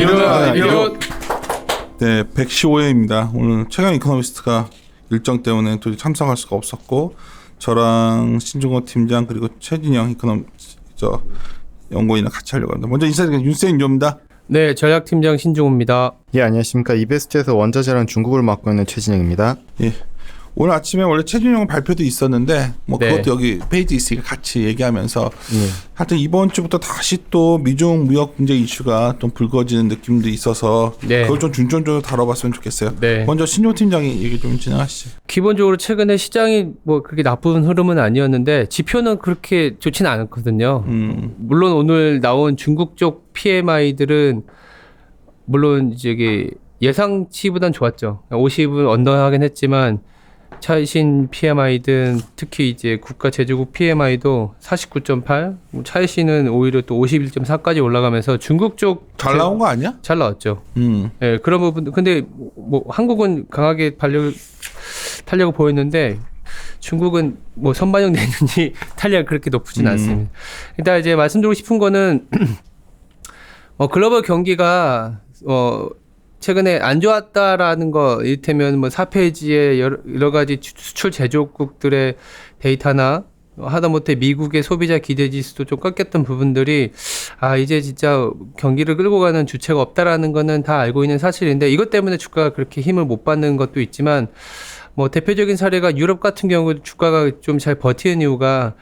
이런. 네, 115회입니다. 오늘 최강 이코노미스트가 일정 때문에 또 참석할 수가 없었고 저랑 신중호 팀장 그리고 최진영 연구인을 같이 하려고 합니다. 먼저 인사드리겠습니다. 윤세인조입니다. 네, 전략팀장 신중호입니다. 예, 안녕하십니까. 이베스트에서 원자재랑 중국을 맡고 있는 최진영입니다. 예. 오늘 아침에 원래 최진영 발표도 있었는데 뭐 네. 그것도 여기 페이지 있으니까 같이 얘기하면서 하여튼 이번 주부터 다시 또 미중 무역 경제 이슈가 좀 불거지는 느낌도 있어서 네. 그걸 좀 중점적으로 다뤄봤으면 좋겠어요. 네. 먼저 신조 팀장이 얘기 좀 진행하시죠. 기본적으로 최근에 시장이 뭐 그렇게 나쁜 흐름은 아니었는데 지표는 그렇게 좋지는 않았거든요. 물론 오늘 나온 중국 쪽 PMI들은 물론 이제 예상치보단 좋았죠. 50은 언더하긴 했지만 차이신 PMI든 특히 이제 국가 제조국 PMI도 49.8, 차이신은 오히려 또 51.4까지 올라가면서 중국 쪽 잘 나온 거 아니야? 잘 나왔죠. 예, 그런 부분. 근데 뭐 한국은 강하게 탄력을 보였는데 중국은 뭐 선반영 됐는지 탄력이 그렇게 높진 않습니다. 일단 이제 말씀드리고 싶은 거는 글로벌 경기가 최근에 안 좋았다라는 거, 이를테면 뭐 4페이지에 여러 가지 수출 제조국들의 데이터나 하다못해 미국의 소비자 기대 지수도 좀 꺾였던 부분들이 이제 진짜 경기를 끌고 가는 주체가 없다라는 거는 다 알고 있는 사실인데 이것 때문에 주가가 그렇게 힘을 못 받는 것도 있지만 뭐 대표적인 사례가 유럽 같은 경우 주가가 좀 잘 버티는 이유가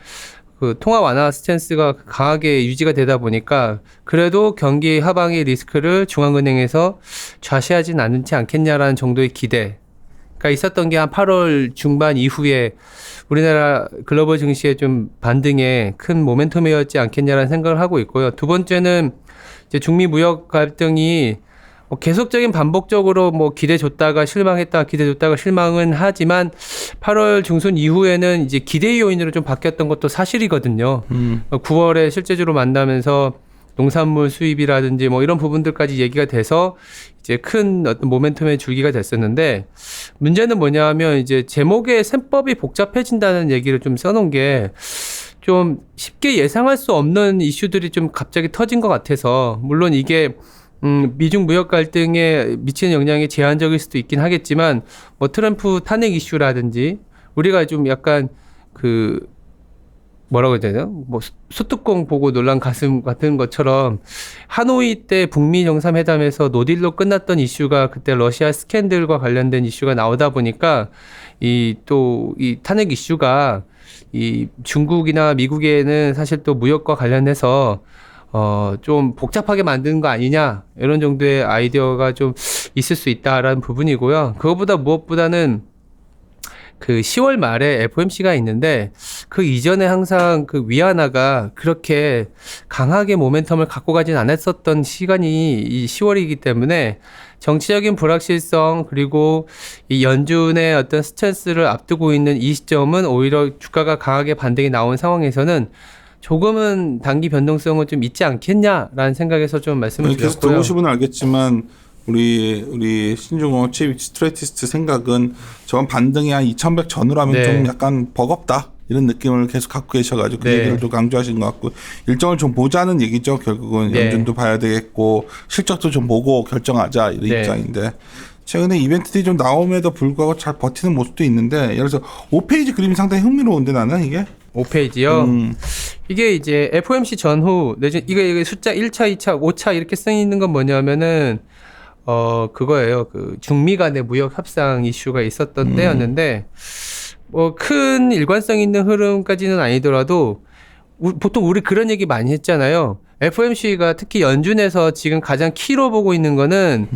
그 통화 완화 스탠스가 강하게 유지가 되다 보니까 그래도 경기 하방의 리스크를 중앙은행에서 좌시하진 않지 않겠냐라는 정도의 기대가 있었던 게 한 8월 중반 이후에 우리나라 글로벌 증시의 좀 반등에 큰 모멘텀이었지 않겠냐라는 생각을 하고 있고요. 두 번째는 이제 중미 무역 갈등이 계속적인 반복적으로 뭐 기대 줬다가 실망했다, 기대 줬다가 실망은 하지만 8월 중순 이후에는 이제 기대 요인으로 좀 바뀌었던 것도 사실이거든요. 9월에 실제적으로 만나면서 농산물 수입이라든지 뭐 이런 부분들까지 얘기가 돼서 이제 큰 어떤 모멘텀의 줄기가 됐었는데 문제는 뭐냐면 이제 제목에 셈법이 복잡해진다는 얘기를 좀 써놓은 게 좀 쉽게 예상할 수 없는 이슈들이 좀 갑자기 터진 것 같아서 물론 이게 미중 무역 갈등에 미치는 영향이 제한적일 수도 있긴 하겠지만 뭐 트럼프 탄핵 이슈라든지 우리가 좀 약간 뭐라고 해야 되나? 뭐 소뚜껑 보고 놀란 가슴 같은 것처럼 하노이 때 북미 정상회담에서 노딜로 끝났던 이슈가 그때 러시아 스캔들과 관련된 이슈가 나오다 보니까 이 탄핵 이슈가 이 중국이나 미국에는 사실 또 무역과 관련해서 좀 복잡하게 만드는 거 아니냐 이런 정도의 아이디어가 좀 있을 수 있다라는 부분이고요. 그거보다 무엇보다는 그 10월 말에 FOMC가 있는데 그 이전에 항상 그 위안화가 그렇게 강하게 모멘텀을 갖고 가진 않았었던 시간이 이 10월이기 때문에 정치적인 불확실성 그리고 이 연준의 어떤 스탠스를 앞두고 있는 이 시점은 오히려 주가가 강하게 반등이 나온 상황에서는 조금은 단기 변동성은 좀 있지 않겠냐라는 생각에서 좀 말씀을 드렸고요. 계속 들어오신 분은 알겠지만 우리 신중호 치프 스트레이티스트 생각은 저건 반등이 한 2100 전후로 하면 좀 약간 버겁다 이런 느낌을 계속 갖고 계셔가지고 그 얘기를 좀 강조하시는 것 같고 일정을 좀 보자는 얘기죠. 결국은 연준도 봐야 되겠고 실적도 좀 보고 결정하자 이런 입장인데 최근에 이벤트들이 좀 나옴에도 불구하고 잘 버티는 모습도 있는데 예를 들어서 5페이지 그림이 상당히 흥미로운데 나는 이게 5페이지요. 이게 이제 FOMC 전후 이게 숫자 1차, 2차, 5차 이렇게 써 있는 건 뭐냐면은 그거예요. 그 중미 간의 무역 협상 이슈가 있었던 때였는데 뭐 큰 일관성 있는 흐름까지는 아니더라도 보통 우리 그런 얘기 많이 했잖아요. FOMC가 특히 연준에서 지금 가장 키로 보고 있는 거는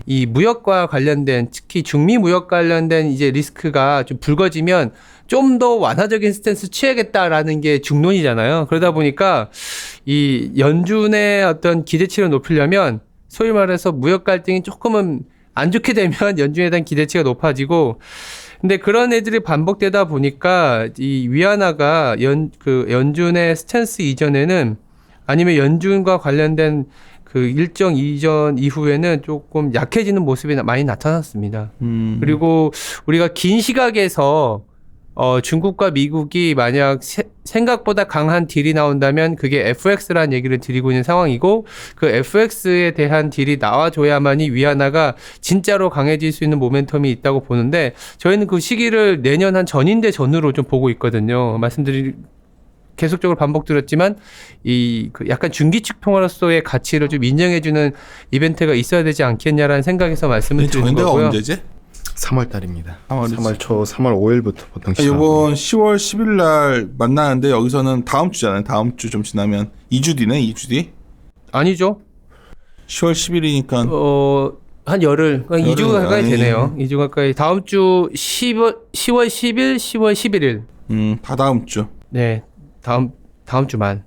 이 무역과 관련된 특히 중미 무역 관련된 이제 리스크가 좀 불거지면 좀 더 완화적인 스탠스 취하겠다라는 게 중론이잖아요. 그러다 보니까 이 연준의 어떤 기대치를 높이려면 소위 말해서 무역 갈등이 조금은 안 좋게 되면 연준에 대한 기대치가 높아지고 근데 그런 애들이 반복되다 보니까 이 위안화가 연준의 스탠스 이전에는 아니면 연준과 관련된 그 일정 이전 이후에는 조금 약해지는 모습이 많이 나타났습니다. 그리고 우리가 긴 시각에서 중국과 미국이 만약 생각보다 강한 딜이 나온다면 그게 FX라는 얘기를 드리고 있는 상황이고 그 FX에 대한 딜이 나와줘야만이 위안화가 진짜로 강해질 수 있는 모멘텀이 있다고 보는데 저희는 그 시기를 내년 한 전인대 전으로 좀 보고 있거든요. 계속적으로 반복드렸지만 그 약간 중기축 통화로서의 가치를 좀 인정해주는 이벤트가 있어야 되지 않겠냐라는 생각에서 말씀을 드리는 전인대가 거고요. 언제지? 3월 달입니다. 3월 3월 초, 3월 5일부터 보통 시작. 이번 10월 10일 날 만나는데 여기서는 다음 주잖아요. 다음 주 좀 지나면 2주 뒤네. 2주 뒤. 아니죠. 10월 10일이니까 한 열흘, 그러니까 2주 가까이 되네요. 2주 가까이. 다음 주 10월 10일, 10월 11일. 다 다음 주. 네, 다음 주만.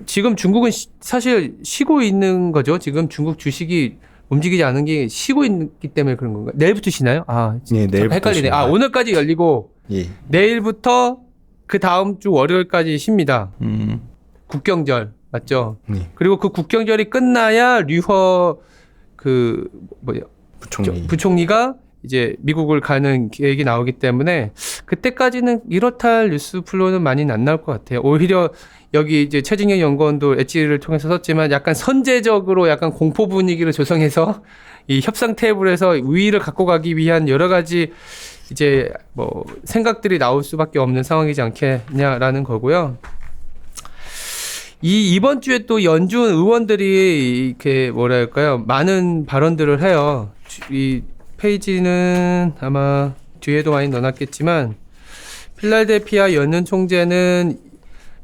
지금 중국은 사실 쉬고 있는 거죠. 지금 중국 주식이 움직이지 않은 게 쉬고 있기 때문에 그런 건가요? 내일부터 쉬나요? 네, 내일부터 헷갈리네. 쉽니다. 오늘까지 열리고 예. 내일부터 그 다음 주 월요일까지 쉽니다. 국경절 맞죠? 네. 그리고 그 국경절이 끝나야 류허 부총리가 이제 미국을 가는 계획이 나오기 때문에 그때까지는 이렇다 할 뉴스 플로우는 많이 안 나올 것 같아요. 오히려 여기 이제 최진경 연구원도 엣지를 통해서 썼지만 약간 선제적으로 약간 공포 분위기를 조성해서 이 협상 테이블에서 우위를 갖고 가기 위한 여러 가지 이제 뭐 생각들이 나올 수밖에 없는 상황이지 않겠냐라는 거고요. 이번 주에 또 연준 의원들이 이렇게 뭐랄까요 많은 발언들을 해요. 이 페이지는 아마 뒤에도 많이 넣어놨겠지만 필라델피아 연준 총재는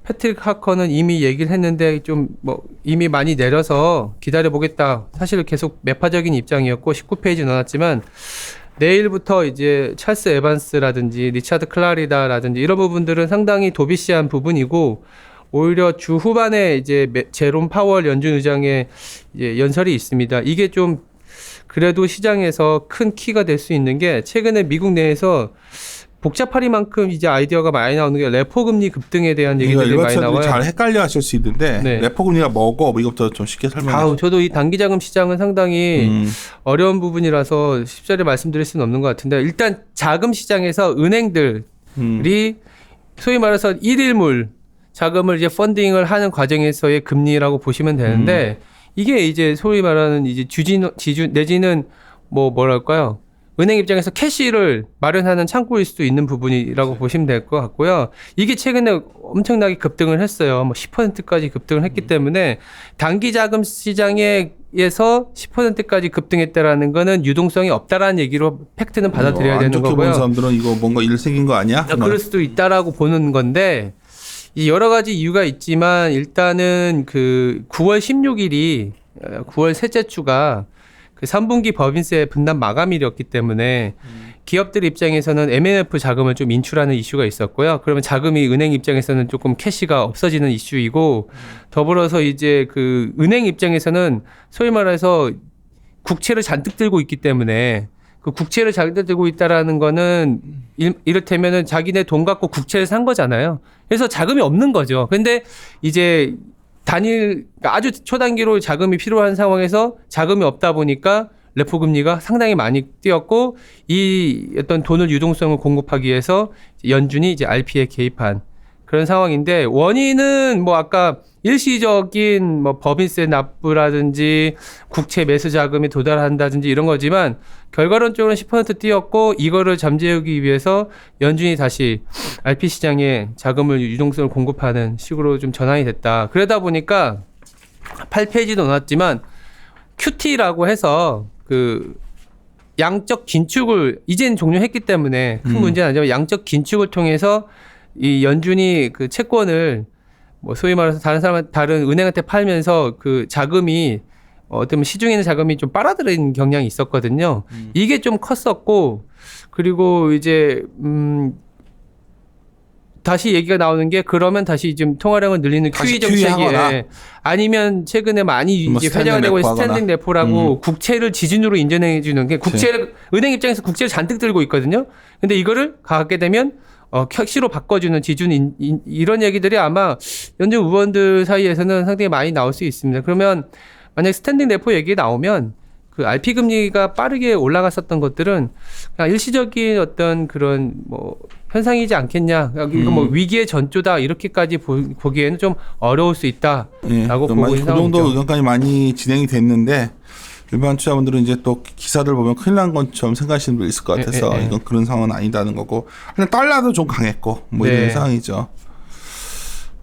패트릭 하커는 이미 얘기를 했는데 좀 뭐 이미 많이 내려서 기다려보겠다. 사실 계속 매파적인 입장이었고 19페이지 넣어놨지만 내일부터 이제 찰스 에반스라든지 리차드 클라리다라든지 이런 부분들은 상당히 도비시한 부분이고 오히려 주 후반에 이제 제롬 파월 연준 의장의 이제 연설이 있습니다. 이게 좀 그래도 시장에서 큰 키가 될 수 있는 게 최근에 미국 내에서 복잡하리만큼 이제 아이디어가 많이 나오는 게 레포 금리 급등에 대한 얘기들이 많이 나와요. 잘 헷갈려 하실 수 있는데 네. 레포 금리가 뭐고 이것부터 좀 쉽게 설명해. 저도 이 단기자금 시장은 상당히 어려운 부분이라서 쉽사리 말씀드릴 수는 없는 것 같은데 일단 자금 시장에서 은행들이 소위 말해서 일일물 자금을 이제 펀딩을 하는 과정에서의 금리라고 보시면 되는데 이게 이제 소위 말하는 이제 지주 내지는 뭐랄까요? 은행 입장에서 캐시를 마련하는 창구일 수도 있는 부분이라고 보시면 될 것 같고요. 이게 최근에 엄청나게 급등을 했어요. 10%까지 급등을 했기 때문에 단기 자금 시장에서 10%까지 급등했다라는 거는 유동성이 없다라는 얘기로 팩트는 받아들여야 되는 거고요. 본 사람들은 이거 뭔가 일색인 거 아니야? 그럴 수도 있다라고 보는 건데 이 여러 가지 이유가 있지만 일단은 그 9월 16일이 9월 셋째 주가 그 3분기 법인세 분담 마감일이었기 때문에 기업들 입장에서는 M&F 자금을 좀 인출하는 이슈가 있었고요. 그러면 자금이 은행 입장에서는 조금 캐시가 없어지는 이슈이고 더불어서 이제 그 은행 입장에서는 소위 말해서 국채를 잔뜩 들고 있기 때문에 그 국채를 잔뜩 들고 있다라는 거는 이를테면은 자기네 돈 갖고 국채를 산 거잖아요. 그래서 자금이 없는 거죠. 근데 이제 아주 초단기로 자금이 필요한 상황에서 자금이 없다 보니까 레포 금리가 상당히 많이 뛰었고 이 어떤 돈을 유동성을 공급하기 위해서 연준이 이제 RP에 개입한 그런 상황인데 원인은 뭐 아까 일시적인 뭐 법인세 납부라든지 국채 매수 자금이 도달한다든지 이런 거지만 결과론적으로는 10% 뛰었고 이거를 잠재우기 위해서 연준이 다시 RP 시장에 자금을 유동성을 공급하는 식으로 좀 전환이 됐다. 그러다 보니까 8페이지도 넣었지만 QT라고 해서 그 양적 긴축을 이제는 종료했기 때문에 큰 문제는 아니지만 양적 긴축을 통해서 이 연준이 그 채권을 뭐 소위 말해서 다른 은행한테 팔면서 그 자금이 어떤 시중에 있는 자금이 좀 빨아들이는 경향이 있었거든요. 이게 좀 컸었고 그리고 이제 다시 얘기가 나오는 게 그러면 다시 좀 통화량을 늘리는 QE 정책이 아니면 최근에 많이 이제 회자가 되고 있는 스탠딩 레포라고 국채를 지준으로 인정해 주는 게 국채를 은행 입장에서 국채를 잔뜩 들고 있거든요. 근데 이거를 갖게 되면 캐시로 바꿔주는 지준 이런 얘기들이 아마 연준 의원들 사이에서는 상당히 많이 나올 수 있습니다. 그러면 만약 스탠딩 레포 얘기 나오면 그 RP 금리가 빠르게 올라갔었던 것들은 그냥 일시적인 어떤 그런 뭐 현상이지 않겠냐. 이거 뭐 위기의 전조다 이렇게까지 보기에는 좀 어려울 수 있다라고 보고 있는 그 정도 상황이죠. 의견까지 많이 진행이 됐는데 일반 투자분들은 이제 또 기사들 보면 큰일 난 것처럼 생각하시는 분도 있을 것 같아서 이건 그런 상황은 아니다는 거고 그냥 달러도 좀 강했고 뭐 이런 상황이죠.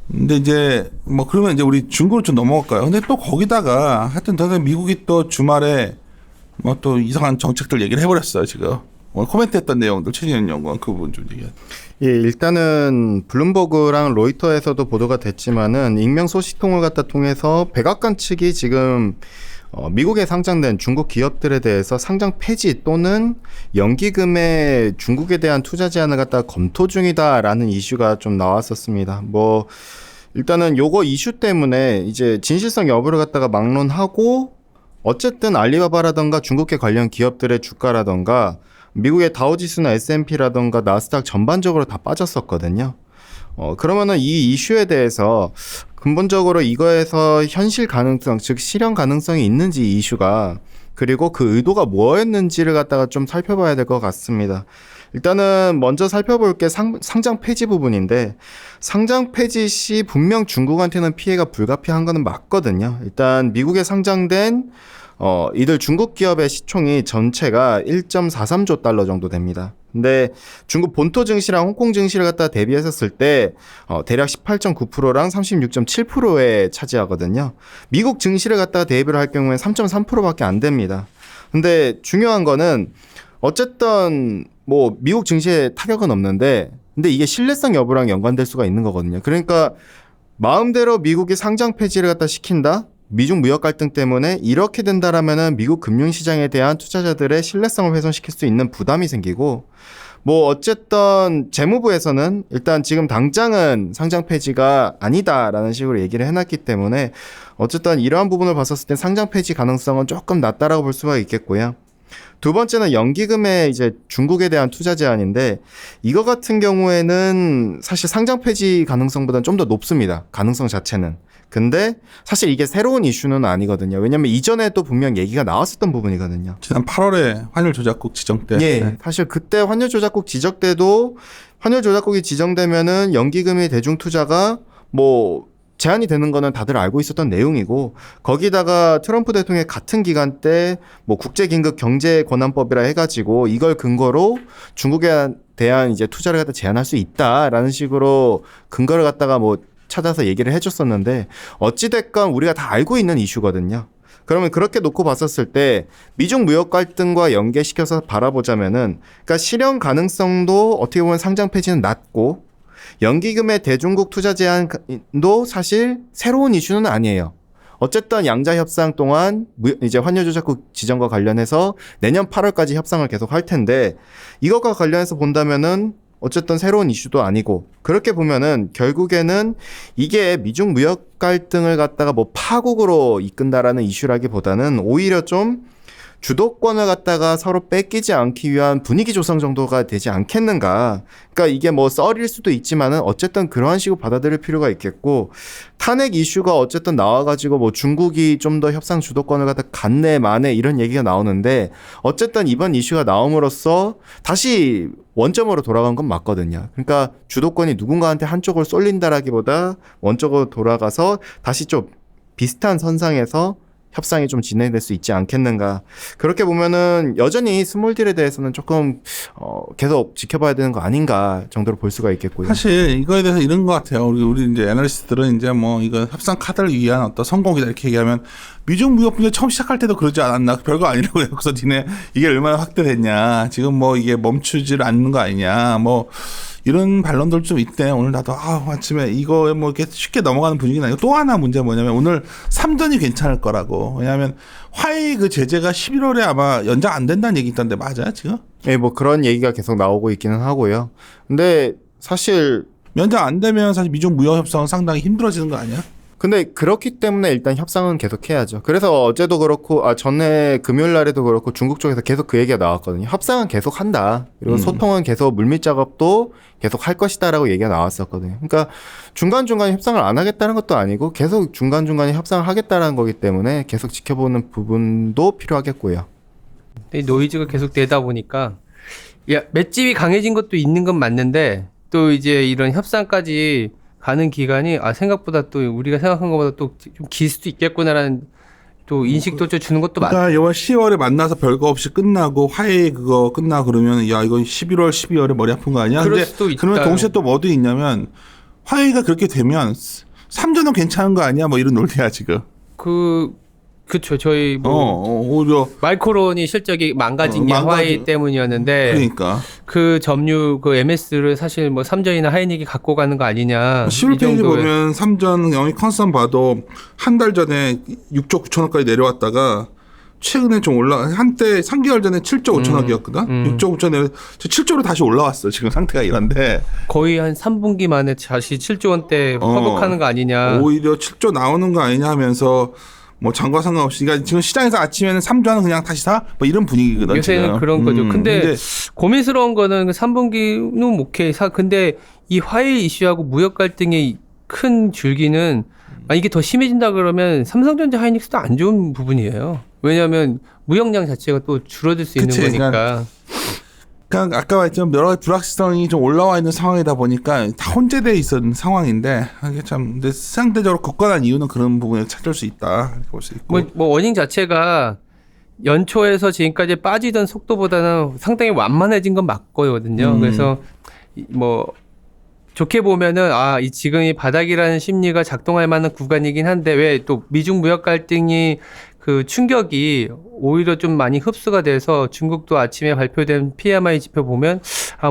근데 이제 뭐 그러면 이제 우리 중국으로 좀 넘어갈까요? 근데 또 거기다가 하여튼 미국이 또 주말에 뭐 또 이상한 정책들 얘기를 해버렸어요 지금. 오늘 코멘트했던 내용들 최진현 연구원 그 부분 좀 얘기해. 예, 일단은 블룸버그랑 로이터에서도 보도가 됐지만은 익명 소식통을 갖다 통해서 백악관 측이 지금 미국에 상장된 중국 기업들에 대해서 상장 폐지 또는 연기금의 중국에 대한 투자 제한을 갖다 검토 중이다라는 이슈가 좀 나왔었습니다. 뭐 일단은 요거 이슈 때문에 이제 진실성 여부를 갖다가 막론하고 어쨌든 알리바바라던가 중국계 관련 기업들의 주가라던가 미국의 다우지수나 S&P라던가 나스닥 전반적으로 다 빠졌었거든요. 그러면은 이 이슈에 대해서 근본적으로 이거에서 현실 가능성, 즉 실현 가능성이 있는지 이 이슈가 그리고 그 의도가 뭐였는지를 갖다가 좀 살펴봐야 될 것 같습니다. 일단은 먼저 살펴볼 게 상장 폐지 부분인데 상장 폐지 시 분명 중국한테는 피해가 불가피한 거는 맞거든요. 일단 미국에 상장된 이들 중국 기업의 시총이 전체가 1.43조 달러 정도 됩니다. 근데 중국 본토 증시랑 홍콩 증시를 갖다 대비했었을 때 대략 18.9%랑 36.7%에 차지하거든요. 미국 증시를 갖다가 대비를 할 경우에 3.3%밖에 안 됩니다. 근데 중요한 거는 어쨌든 뭐 미국 증시에 타격은 없는데 근데 이게 신뢰성 여부랑 연관될 수가 있는 거거든요. 그러니까 마음대로 미국이 상장 폐지를 갖다 시킨다? 미중 무역 갈등 때문에 이렇게 된다라면은 미국 금융시장에 대한 투자자들의 신뢰성을 훼손시킬 수 있는 부담이 생기고 뭐 어쨌든 재무부에서는 일단 지금 당장은 상장 폐지가 아니다라는 식으로 얘기를 해놨기 때문에 어쨌든 이러한 부분을 봤었을 때 상장 폐지 가능성은 조금 낮다라고 볼 수가 있겠고요. 두 번째는 연기금의 이제 중국에 대한 투자 제한인데 이거 같은 경우에는 사실 상장 폐지 가능성보다는 좀 더 높습니다. 가능성 자체는. 근데 사실 이게 새로운 이슈는 아니거든요. 왜냐하면 이전에도 분명 얘기가 나왔었던 부분이거든요. 지난 8월에 환율 조작국 지정 때. 예, 사실 그때 환율 조작국 지정 때도 환율 조작국이 지정되면은 연기금의 대중 투자가 뭐 제한이 되는 거는 다들 알고 있었던 내용이고 거기다가 트럼프 대통령의 같은 기간 때 뭐 국제긴급 경제권한법이라 해가지고 이걸 근거로 중국에 대한 이제 투자를 갖다 제한할 수 있다라는 식으로 근거를 갖다가 뭐 찾아서 얘기를 해줬었는데 어찌됐건 우리가 다 알고 있는 이슈거든요. 그러면 그렇게 놓고 봤었을 때 미중 무역 갈등과 연계시켜서 바라보자면은 그러니까 실현 가능성도 어떻게 보면 상장 폐지는 낮고 연기금의 대중국 투자 제한도 사실 새로운 이슈는 아니에요. 어쨌든 양자 협상 동안 이제 환율 조작국 지정과 관련해서 내년 8월까지 협상을 계속 할 텐데 이것과 관련해서 본다면은 어쨌든 새로운 이슈도 아니고 그렇게 보면은 결국에는 이게 미중 무역 갈등을 갖다가 뭐 파국으로 이끈다라는 이슈라기보다는 오히려 좀 주도권을 갖다가 서로 뺏기지 않기 위한 분위기 조성 정도가 되지 않겠는가. 그러니까 이게 뭐 썰일 수도 있지만은 어쨌든 그러한 식으로 받아들일 필요가 있겠고 탄핵 이슈가 어쨌든 나와가지고 뭐 중국이 좀 더 협상 주도권을 갖다 갖네 마네 이런 얘기가 나오는데 어쨌든 이번 이슈가 나옴으로써 다시 원점으로 돌아간 건 맞거든요. 그러니까 주도권이 누군가한테 한쪽을 쏠린다라기보다 원적으로 돌아가서 다시 좀 비슷한 선상에서 협상이 좀 진행될 수 있지 않겠는가. 그렇게 보면은 여전히 스몰딜에 대해서는 조금 계속 지켜봐야 되는 거 아닌가 정도로 볼 수가 있겠고요. 사실 이거에 대해서 이런 것 같아요. 우리 이제 애널리스트들은 이제 뭐 이거 협상 카드를 위한 어떤 성공이다 이렇게 얘기하면 미중 무역 분쟁 처음 시작할 때도 그러지 않았나? 별거 아니라고 해요. 그래서 니네 이게 얼마나 확대됐냐? 지금 뭐 이게 멈추질 않는 거 아니냐? 뭐 이런 반론들 좀 있대. 오늘 나도 아침에 이거 뭐 이렇게 쉽게 넘어가는 분위기는 아니고 또 하나 문제가 뭐냐면 오늘 3전이 괜찮을 거라고. 왜냐하면 화웨이 그 제재가 11월에 아마 연장 안 된다는 얘기 있던데 맞아요 지금? 네, 뭐 그런 얘기가 계속 나오고 있기는 하고요. 근데 사실 연장 안 되면 사실 미중 무역 협상은 상당히 힘들어지는 거 아니야? 근데 그렇기 때문에 일단 협상은 계속 해야죠. 그래서 어제도 그렇고 전에 금요일 날에도 그렇고 중국 쪽에서 계속 그 얘기가 나왔거든요. 협상은 계속 한다. 그리고 소통은 계속 물밑 작업도 계속 할 것이다라고 얘기가 나왔었거든요. 그러니까 중간중간에 협상을 안 하겠다는 것도 아니고 계속 중간중간에 협상을 하겠다는 거기 때문에 계속 지켜보는 부분도 필요하겠고요. 이 노이즈가 계속 되다 보니까 맷집이 강해진 것도 있는 건 맞는데 또 이제 이런 협상까지 가는 기간이 생각보다 또 우리가 생각한 것보다 또 좀 길 수도 있겠구나라는 또 인식도 좀 주는 것도 그러니까 이번 10월에 만나서 별거 없이 끝나고 화해 그거 끝나고 그러면 야 이건 11월 12월에 머리 아픈 거 아니야? 그럴 근데 수도 있다. 그러면 동시에 또 뭐도 있냐면 화해가 그렇게 되면 3전은 괜찮은 거 아니야? 뭐 이런 논리야 지금. 그쵸. 저희 오히려 마이크론이 실적이 망가진 게 화해 때문이었는데 그러니까 그 점유 그 MS를 사실 뭐 삼전이나 하이닉이 갖고 가는 거 아니냐. 11페이지 보면 3전 영위 컨선 봐도 한 달 전에 6조 9천억까지 내려왔다가 최근에 좀 한때 3개월 전에 7조 5천억이었거든. 6조 9천 내려 7조로 다시 올라왔어. 지금 상태가 이런데 거의 한 3분기 만에 다시 7조 원대 회복하는 거 아니냐. 오히려 7조 나오는 거 아니냐 하면서 뭐 장과 상관없이 그러니까 지금 시장에서 아침에는 3조는 그냥 다시 사? 뭐 이런 분위기거든. 요새는 지금. 그런 거죠. 근데 고민스러운 거는 3분기는 오케이. 근데 이 화해 이슈하고 무역 갈등의 큰 줄기는 이게 더 심해진다 그러면 삼성전자 하이닉스도 안 좋은 부분이에요. 왜냐하면 무역량 자체가 또 줄어들 수 있는 거니까. 그러니까 아까 말했지만 여러 가지 불확실성이 좀 올라와 있는 상황이다 보니까 다 혼재되어 있었는 상황인데 이게 참 근데 상대적으로 굳건한 이유는 그런 부분에 찾을 수 있다 이렇게 볼 수 있고 뭐 원인 자체가 연초에서 지금까지 빠지던 속도보다는 상당히 완만해진 건 맞거든요. 그래서 뭐 좋게 보면은 이 지금이 바닥이라는 심리가 작동할 만한 구간이긴 한데 왜 또 미중 무역 갈등이 그 충격이 오히려 좀 많이 흡수가 돼서 중국도 아침에 발표된 PMI 지표 보면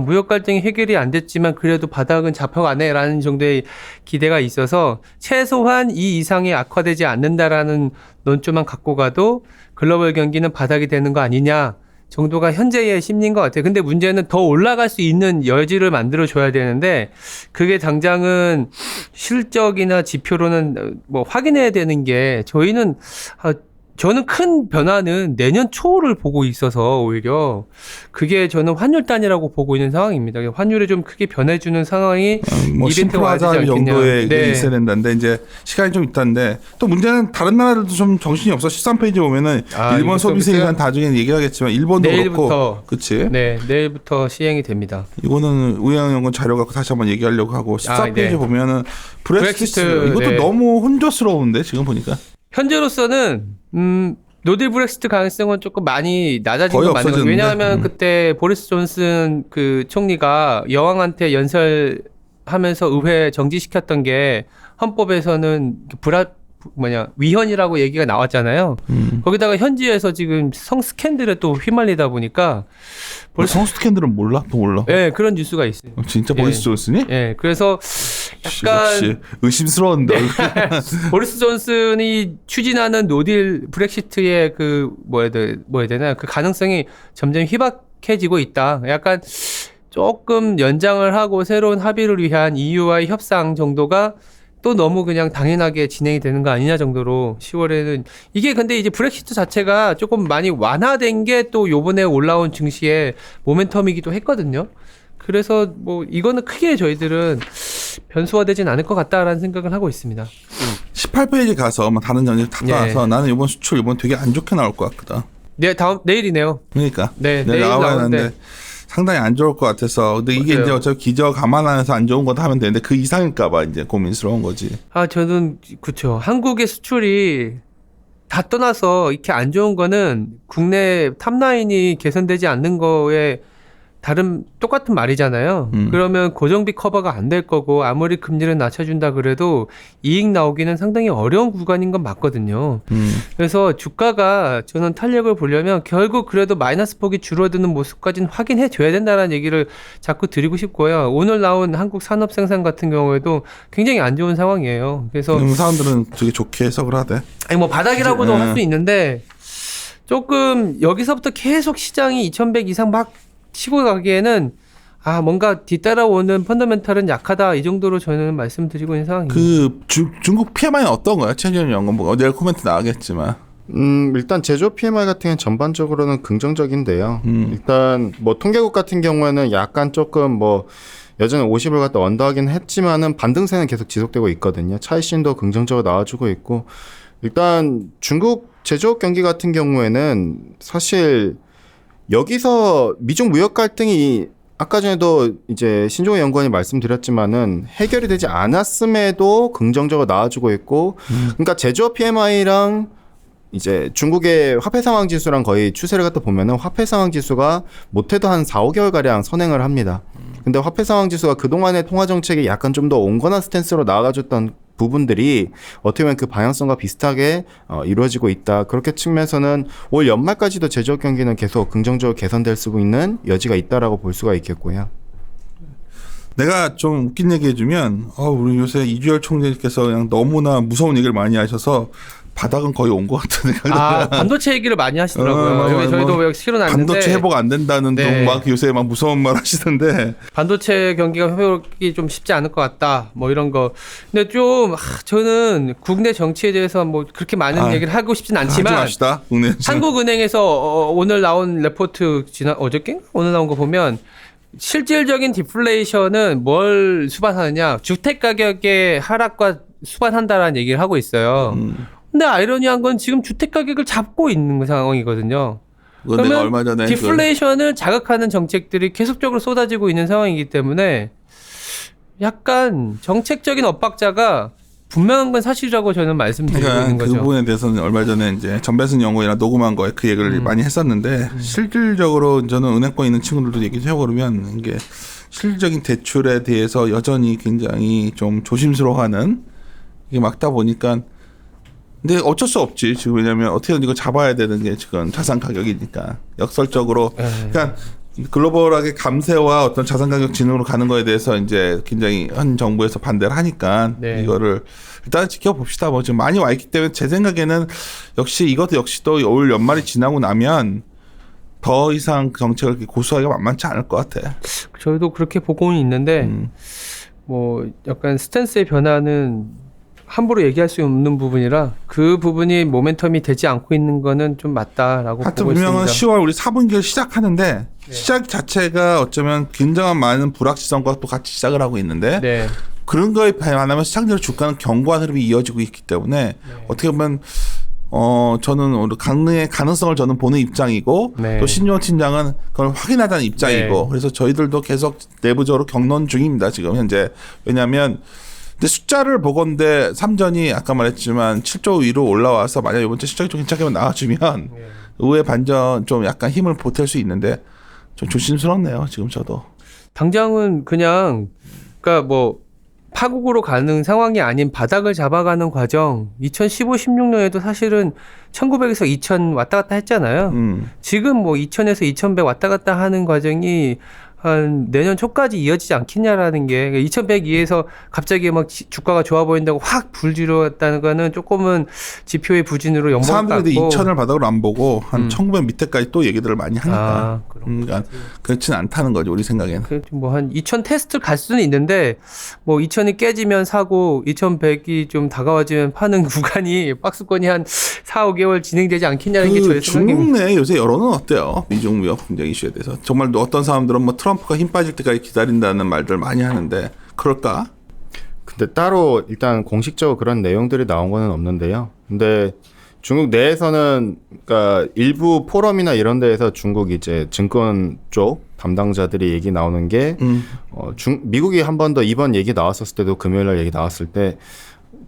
무역 갈등이 해결이 안 됐지만 그래도 바닥은 잡혀가네라는 정도의 기대가 있어서 최소한 이 이상이 악화되지 않는다라는 논조만 갖고 가도 글로벌 경기는 바닥이 되는 거 아니냐 정도가 현재의 심리인 것 같아요. 근데 문제는 더 올라갈 수 있는 여지를 만들어 줘야 되는데 그게 당장은 실적이나 지표로는 뭐 확인해야 되는 게 저는 큰 변화는 내년 초를 보고 있어서 오히려 그게 저는 환율 단이라고 보고 있는 상황입니다. 환율이 좀 크게 변해주는 상황이 뭐 이벤트가 와야 되지 않겠냐. 정도의 있어야 된다는데 이제 시간이 좀 있다는데 또 문제는 다른 나라들도 좀 정신이 없어. 13페이지 보면은 일본 소비세관 나중에 얘기를 하겠지만 일본도 내일부터, 그렇고 그렇지? 네, 내일부터 시행이 됩니다. 이거는 우영연구원 자료 갖고 다시 한번 얘기하려고 하고 14페이지 네. 보면은 브렉시트 이것도 네. 너무 혼조스러운데 지금 보니까 현재로서는 노딜 브렉시트 가능성은 조금 많이 낮아진 거의 건 맞는 거예요. 없어졌는데. 왜냐하면 그때 보리스 존슨 그 총리가 여왕한테 연설하면서 의회 정지시켰던 게 헌법에서는 위헌이라고 얘기가 나왔잖아요. 거기다가 현지에서 지금 성 스캔들에 또 휘말리다 보니까 성 스캔들은 몰라? 또 몰라? 네, 그런 뉴스가 있어요. 진짜 보리스 존슨이? 네, 그래서 약간 역시 의심스러운데. 보리스 존슨이 추진하는 노딜 브렉시트의 그 뭐야 되나 그 가능성이 점점 희박해지고 있다. 약간 조금 연장을 하고 새로운 합의를 위한 EU와의 협상 정도가 또 너무 그냥 당연하게 진행이 되는 거 아니냐 정도로 10월에는 이게 근데 이제 브렉시트 자체가 조금 많이 완화된 게 또 요번에 올라온 증시의 모멘텀이기도 했거든요. 그래서 뭐 이거는 크게 저희들은 변수화되진 않을 것 같다라는 생각을 하고 있습니다. 18페이지 가서 뭐 다른 전제 다 따라서 나는 이번 수출 이번 되게 안 좋게 나올 것 같거든. 네, 내일이네요. 그러니까 네, 내일 나와야 하는데 상당히 안 좋을 것 같아서. 근데 이게 맞아요. 이제 어차피 기저 감안하면서 안 좋은 거다 하면 되는데 그 이상일까봐 이제 고민스러운 거지. 저는 그렇죠. 한국의 수출이 다 떠나서 이렇게 안 좋은 거는 국내 탑라인이 개선되지 않는 거에 똑같은 말이잖아요. 그러면 고정비 커버가 안 될 거고 아무리 금리를 낮춰준다 그래도 이익 나오기는 상당히 어려운 구간인 건 맞거든요. 그래서 주가가 저는 탄력을 보려면 결국 그래도 마이너스 폭이 줄어드는 모습까지는 확인해 줘야 된다는 얘기를 자꾸 드리고 싶고요. 오늘 나온 한국 산업 생산 같은 경우에도 굉장히 안 좋은 상황이에요. 그래서 사람들은 되게 좋게 해석을 하대. 뭐 바닥이라고도 할 수 있는데 조금 여기서부터 계속 시장이 2100 이상 막 치고 가기에는 뭔가 뒤따라오는 펀더멘탈은 약하다 이 정도로 저는 말씀드리고 있는 상황입니다. 그 중국 PMI는 어떤 거야? 최근 연금 내일 코멘트 나가겠지만. 일단 제조업 PMI 같은 경우는 전반적으로는 긍정적인데요. 일단 뭐 통계국 같은 경우에는 약간 조금 뭐 여전히 50을 갖다 언더하긴 했지만은 반등세는 계속 지속되고 있거든요. 차이신도 긍정적으로 나와주고 있고, 일단 중국 제조업 경기 같은 경우에는 사실 여기서 미중 무역 갈등이 아까 전에도 이제 신종호 연구원이 말씀드렸지만은 해결이 되지 않았음에도 긍정적으로 나와주고 있고, 그러니까 제조업 PMI랑 이제 중국의 화폐 상황 지수랑 거의 추세를 갖다 보면은 화폐 상황 지수가 못해도 한 4, 5개월 가량 선행을 합니다. 근데 화폐 상황 지수가 그동안의 통화 정책이 약간 좀 더 온건한 스탠스로 나아가줬던 부분들이 어떻게 보면 그 방향성과 비슷하게 이루어지고 있다. 그렇게 측면에서는 올 연말까지도 제조업 경기는 계속 긍정적으로 개선될 수 있는 여지가 있다라고 볼 수가 있겠고요. 내가 좀 웃긴 얘기 해주면 우리 요새 이주열 총재님께서 그냥 너무나 무서운 얘기를 많이 하셔서 바닥은 거의 온 것 같은데. 반도체 얘기를 많이 하시더라고요. 여기 저희도 실어놨는데 반도체 회복 안 된다는 둥 막 요새 막 무서운 말 하시던데. 반도체 경기가 회복이 좀 쉽지 않을 것 같다. 뭐 이런 거. 근데 좀 저는 국내 정치에 대해서 뭐 그렇게 많은 얘기를 하고 싶진 않지만 하지 맙시다. 국내 한국은행에서 오늘 나온 레포트 어저께 오늘 나온 거 보면 실질적인 디플레이션은 뭘 수반하느냐? 주택 가격의 하락과 수반한다라는 얘기를 하고 있어요. 근데 아이러니한 건 지금 주택 가격을 잡고 있는 상황이거든요. 그러면 얼마 전에 디플레이션을 자극하는 정책들이 계속적으로 쏟아지고 있는 상황이기 때문에 약간 정책적인 엇박자가 분명한 건 사실이라고 저는 말씀드리고 있는 거죠. 그 부분에 대해서는 얼마 전에 이제 전배순 연구이랑 녹음한 거에 그 얘기를 많이 했었는데 실질적으로 저는 은행권에 있는 친구들도 얘기를 해보면 이게 실질적인 대출에 대해서 여전히 굉장히 좀 조심스러워하는 이게 막다 보니까 근데 어쩔 수 없지 지금 왜냐하면 어떻게든 이거 잡아야 되는 게 지금 자산 가격이니까 역설적으로 그러니까 글로벌하게 감세와 어떤 자산 가격 진흥으로 가는 거에 대해서 이제 굉장히 현 정부에서 반대를 하니까 이거를 일단 지켜봅시다. 뭐 지금 많이 와 있기 때문에 제 생각에는 역시 이것도 역시 또 올 연말이 지나고 나면 더 이상 정책을 이렇게 고수하기가 만만치 않을 것 같아. 저희도 그렇게 보고는 있는데 뭐 약간 스탠스의 변화는 함부로 얘기할 수 없는 부분이라 그 부분이 모멘텀이 되지 않고 있는 거는 좀 맞다라고 하여튼 보고 있습니다. 분명은 10월 우리 4분기를 시작하는데 시작 자체가 어쩌면 굉장한 많은 불확실성과 또 같이 시작을 하고 있는데 그런 거에 반하면 시장적으로 주가는 견고한 흐름이 이어지고 있기 때문에 어떻게 보면 저는 강릉의 가능성을 저는 보는 입장이고 또 신종호 팀장은 그걸 확인하자는 입장이고 그래서 저희들도 계속 내부적으로 경론 중입니다. 지금 현재. 왜냐하면 근데 숫자를 보건대 삼전이 아까 말했지만 7조 위로 올라와서 만약 이번 주 실적이 좀 괜찮게 나와주면 의회 반전 좀 약간 힘을 보탤 수 있는데 좀 조심스럽네요. 지금 저도. 당장은 그냥 그러니까 뭐 파국으로 가는 상황이 아닌 바닥을 잡아가는 과정 2015, 16년에도 사실은 1900에서 2000 왔다 갔다 했잖아요. 지금 뭐 2000에서 2100 왔다 갔다 하는 과정이 한 내년 초까지 이어지지 않겠냐라는 게 2102에서 갑자기 막 주가가 좋아 보인다고 확 불지르었다는 거는 조금은 지표의 부진으로 연봉 같고 사람들이 2000을 바닥으로 안 보고 한 1900 밑에까지 또 얘기들을 많이 하니까 그러니까 그렇진 않다는 거죠 우리 생각에는. 뭐 한 2000 테스트 갈 수는 있는데 뭐 2000이 깨지면 사고 2100이 좀 다가와지면 파는 구간이 박스권이 한 4, 5개월 진행되지 않겠냐는 게 저의 생각입니다. 중국 내 요새 여론은 어때요? 미중 무역 분쟁 이슈에 대해서 정말 어떤 사람들은 뭐 트럼프가 힘 빠질 때까지 기다린다는 말들 많이 하는데 그럴까? 근데 따로 일단 공식적으로 그런 내용들이 나온 거는 없는데요. 근데 중국 내에서는 그러니까 일부 포럼이나 이런 데에서 중국 이제 증권 쪽 담당자들이 얘기 나오는 게 미국이 한 번 더 이번 얘기 나왔었을 때도 금요일 날 얘기 나왔을 때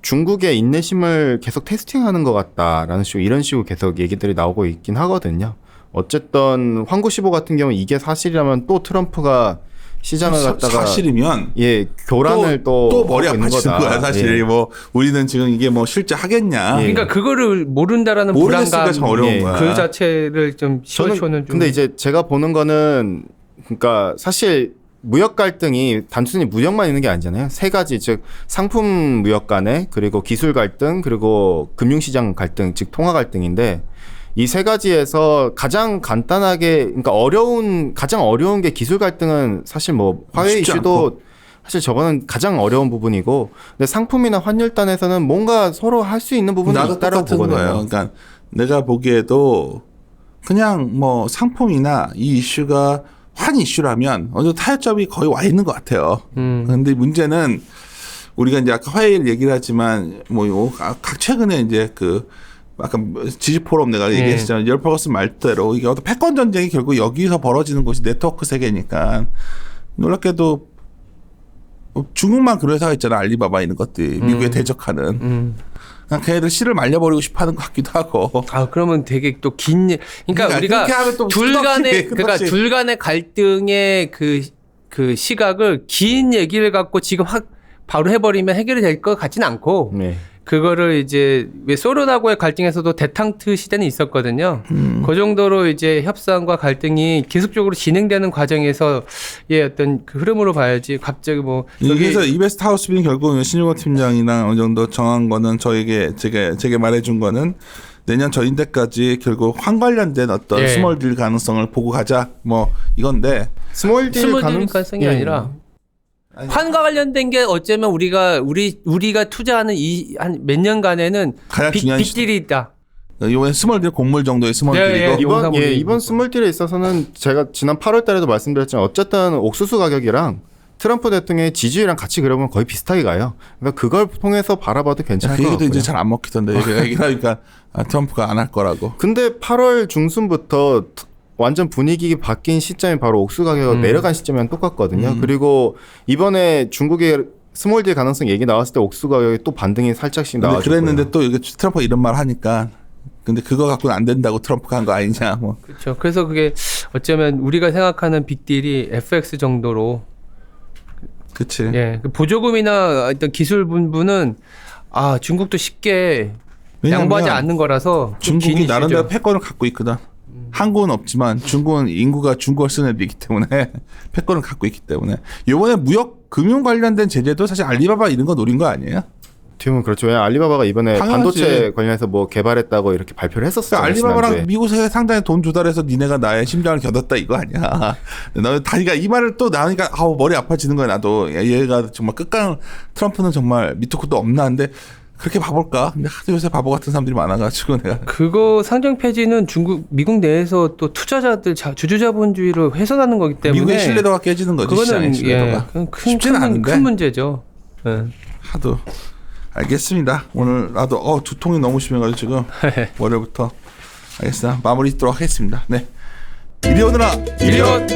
중국의 인내심을 계속 테스팅하는 것 같다라는 식으로 이런 식으로 계속 얘기들이 나오고 있긴 하거든요. 어쨌든 황구15 같은 경우 이게 사실이라면 또 트럼프가 시장을 갖다가 사실이면 교란을 또 머리 아파지는 거야 사실. 뭐 우리는 지금 이게 뭐 실제 하겠냐. 그러니까 그거를 모른다라는 불안감 참 어려운 거야. 그 자체를 좀 시어초는 좀. 근데 이제 제가 보는 거는 그러니까 사실 무역 갈등이 단순히 무역만 있는 게 아니잖아요. 세 가지 즉 상품 무역 간에 그리고 기술 갈등 그리고 금융시장 갈등 즉 통화 갈등인데 이 세 가지에서 가장 간단하게 그러니까 가장 어려운 게 기술 갈등은 사실 뭐 화웨이 쉽지 이슈도 않고. 사실 저거는 가장 어려운 부분이고 근데 상품이나 환율단에서는 뭔가 서로 할 수 있는 부분이 나도 있다라고 똑같은 보거든요. 거예요. 그러니까 내가 보기에도 그냥 뭐 상품이나 이 이슈가 환 이슈라면 어느 정도 타협점이 거의 와 있는 것 같아요. 그런데 문제는 우리가 이제 아까 화해일 얘기를 하지만 각 최근에 이제 그 아까 지지 포럼 내가 얘기했잖아요. 열퍼거슨 말대로 이게 어떤 패권 전쟁이 결국 여기서 벌어지는 곳이 네트워크 세계니까 놀랍게도 중국만 그런 회사가 있잖아. 알리바바 이런 것들이 미국에 대적하는. 그냥 걔네들 씨를 말려버리고 싶어하는 것 같기도 하고. 아 그러면 되게 또 긴 그러니까 우리가 그렇게 하면 또 둘 간의 끝없이. 그러니까 둘 간의 갈등의 그 시각을 긴 얘기를 갖고 지금 확 바로 해버리면 해결이 될 것 같지는 않고 네. 그거를 이제 왜 소련하고의 갈등에서도 대탕트 시대는 있었거든요. 그 정도로 이제 협상과 갈등이 계속적으로 진행되는 과정에서 예 어떤 그 흐름으로 봐야지 갑자기 뭐 여기서 이베스트 하우스빈 결국 신용호 팀장이랑 어느 정도 정한 거는 제게 말해준 거는 내년 전인대까지 결국 환 관련된 어떤 예. 스몰 딜 가능성을 보고 가자 뭐 이건데 스몰 딜 가능성이 예. 아니라 환과 관련된 게 어쩌면 우리가 투자하는 이 한 몇 년간에는 가장 중요한 빅딜이 있다. 이번에 스몰 딜 곡물 정도의 스몰 네, 딜이고 예. 용사물이 이번 스몰 딜에 있어서는 제가 지난 8월 달에도 말씀드렸지만 어쨌든 옥수수 가격이랑 트럼프 대통령의 지지율이랑 같이 그려보면 거의 비슷하게 가요. 그러니까 그걸 통해서 바라봐도 괜찮을 그 것 얘기도 같고요. 이제 잘 안 먹히던데 얘기하니까 트럼프가 안 할 거라고. 근데 8월 중순부터 완전 분위기 바뀐 시점이 바로 옥수수 가격이 내려간 시점이랑 똑같거든요. 그리고 이번에 중국의 스몰딜 가능성 얘기 나왔을 때 옥수수 가격이 또 반등이 살짝씩 근데 나와줬고요. 그랬는데 또 이게 트럼프가 이런 말 하니까 근데 그거 갖고는 안 된다고 트럼프가 한 거 아니냐 뭐. 그렇죠. 그래서 그게 어쩌면 우리가 생각하는 빅딜이 FX 정도로 그치. 예, 그 보조금이나 어떤 기술 분부는 중국도 쉽게 양보하지 않는 거라서 좀 긴 중국이 이슈죠. 나름대로 패권을 갖고 있거든. 한국은 없지만 중국은 인구가 중국어를 쓰는 애들이기 때문에 패권을 갖고 있기 때문에 이번에 무역 금융 관련된 제재도 사실 알리바바 이런 거 노린 거 아니에요? 어떻게 보면 그렇죠. 왜냐면 알리바바가 이번에 당연하지. 반도체 관련해서 뭐 개발했다고 이렇게 발표를 했었어요. 그러니까 알리바바랑 지난주에. 미국 상장에 돈 조달해서 니네가 나의 심장을 겨눴다 이거 아니야. 나 다니까 이 말을 또 나오니까 머리 아파지는 거야 나도. 얘가 정말 끝강 트럼프는 정말 밑도 끝도 없나 한데 그렇게 봐볼까? 근데 하도 요새 바보 같은 사람들이 많아가지고 내가. 그거 상장 폐지는 미국 내에서 또 투자자들 주주자본주의를 훼손하는 거기 때문에 미국의 신뢰도가 깨지는 거지. 그거는 시장의 신뢰도가. 쉽지는 않은데 큰 문제죠. 예. 하도. 알겠습니다. 오늘 나도 두통이 너무 심해가지고 지금 월요일부터 알겠습니다. 마무리 짓도록 하겠습니다. 네. 이리 오너라. 이리온.